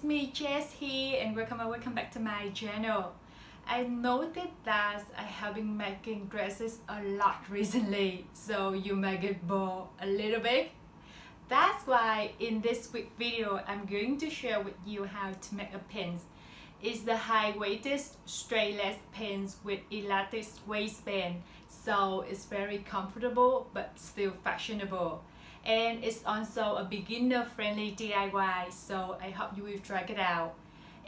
it's me Jess here and welcome back to my channel. I noticed that I have been making dresses a lot recently, so you may get bored a little bit. That's why in this quick video I'm going to share with you how to make a pants. It's the high-waisted straight-leg pants with elastic waistband, so it's very comfortable but still fashionable. And it's also a beginner-friendly DIY, so I hope you will try it out.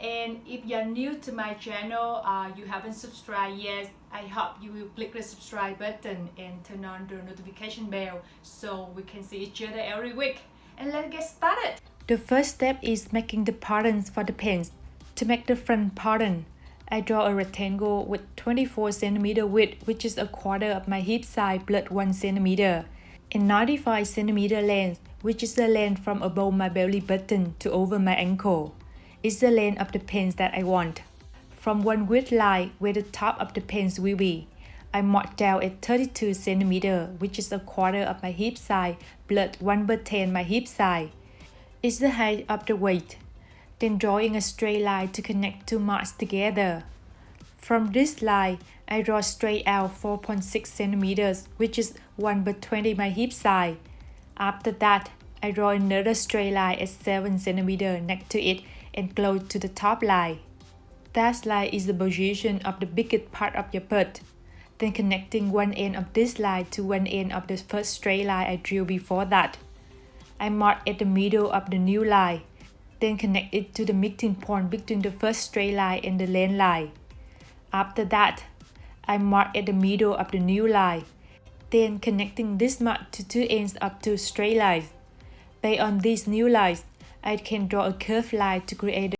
And if you're new to my channel, you haven't subscribed yet, I hope you will click the subscribe button and turn on the notification bell so we can see each other every week. And let's get started. The first step is making the patterns for the pants. To make the front pattern, I draw a rectangle with 24 cm width, which is a quarter of my hip size plus 1 cm, and 95 cm length, which is the length from above my belly button to over my ankle. It's the length of the pants that I want. From one width line where the top of the pants will be, I mark down at 32 cm, which is a quarter of my hip size plus 1/10 my hip size. It's the height of the waist. Then drawing a straight line to connect two marks together. From this line, I draw straight out 4.6 cm, which is 1/20 my hip size. After that, I draw another straight line at 7 cm next to it and close to the top line. That line is the position of the biggest part of your butt. Then connecting one end of this line to one end of the first straight line I drew before that. I mark at the middle of the new line. Then connect it to the meeting point between the first straight line and the length line. After that, I mark at the middle of the new line. Then connecting this mark to two ends of two straight lines. Based on these new lines, I can draw a curved line to create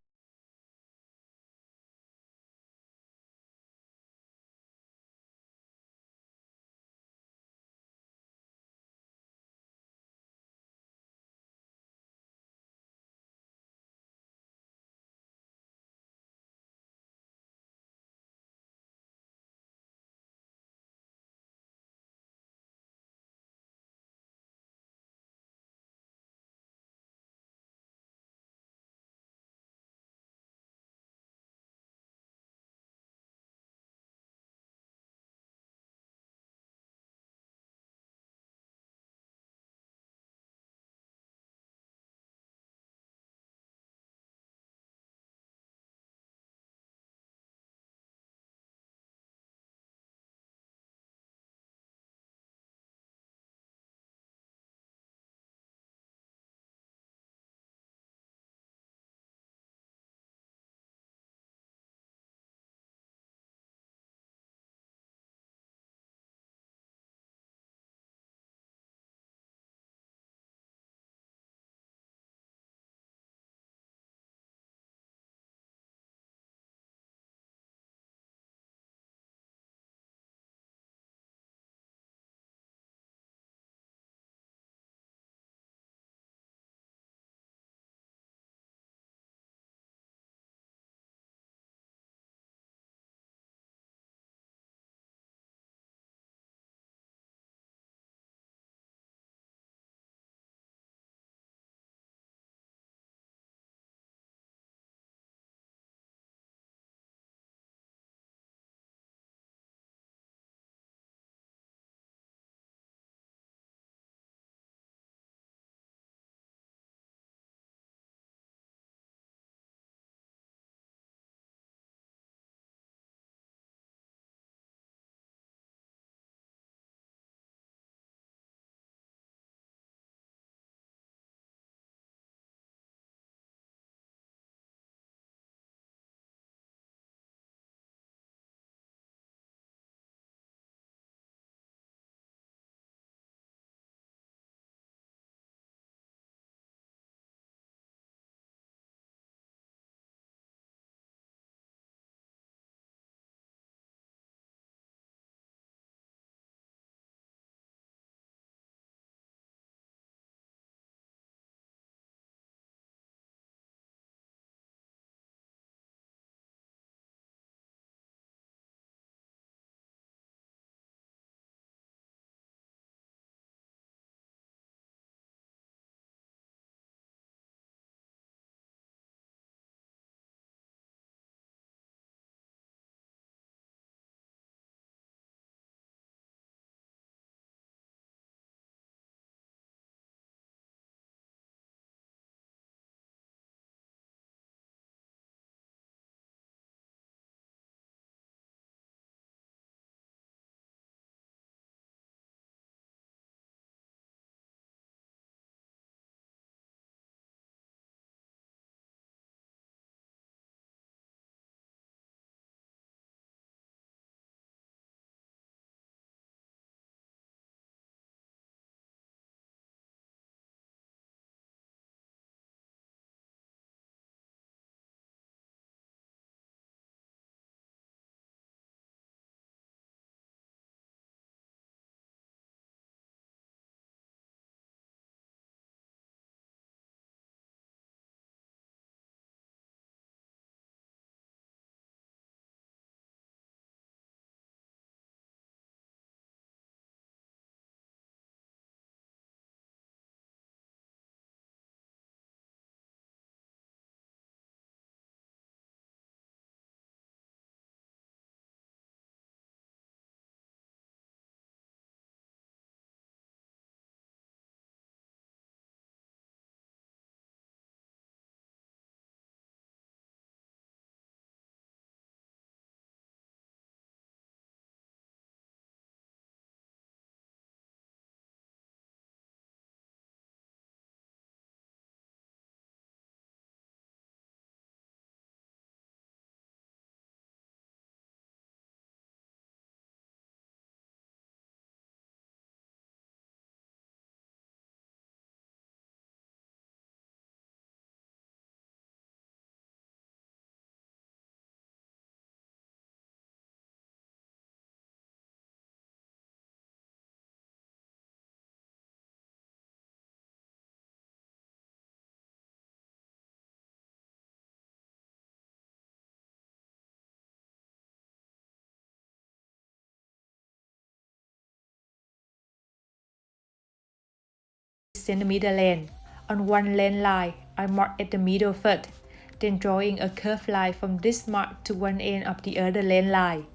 centimeter length. On one length line, I mark at the middle first, then drawing a curved line from this mark to one end of the other length line.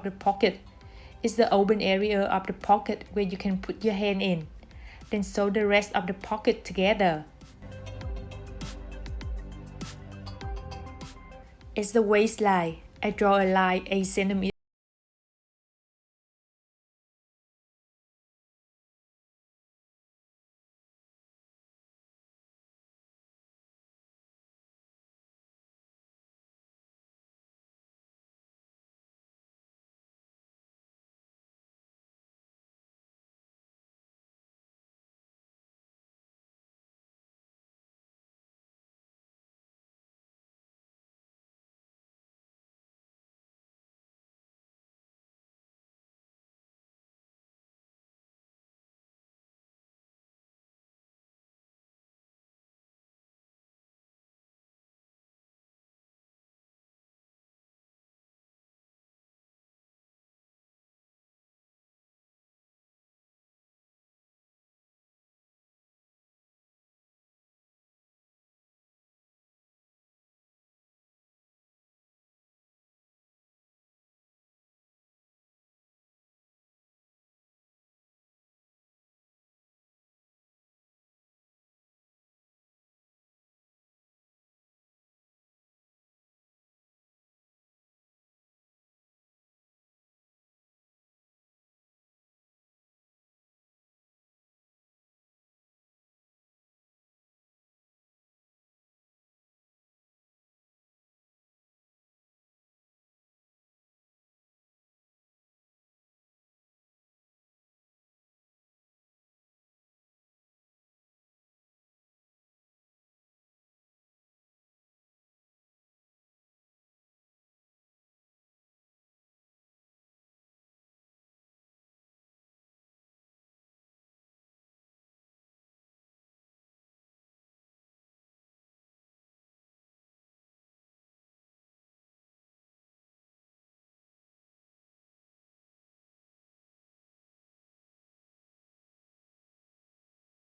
The pocket is the open area of the pocket where you can put your hand in. Then sew the rest of the pocket together. As the waistline, I draw a line 8 cm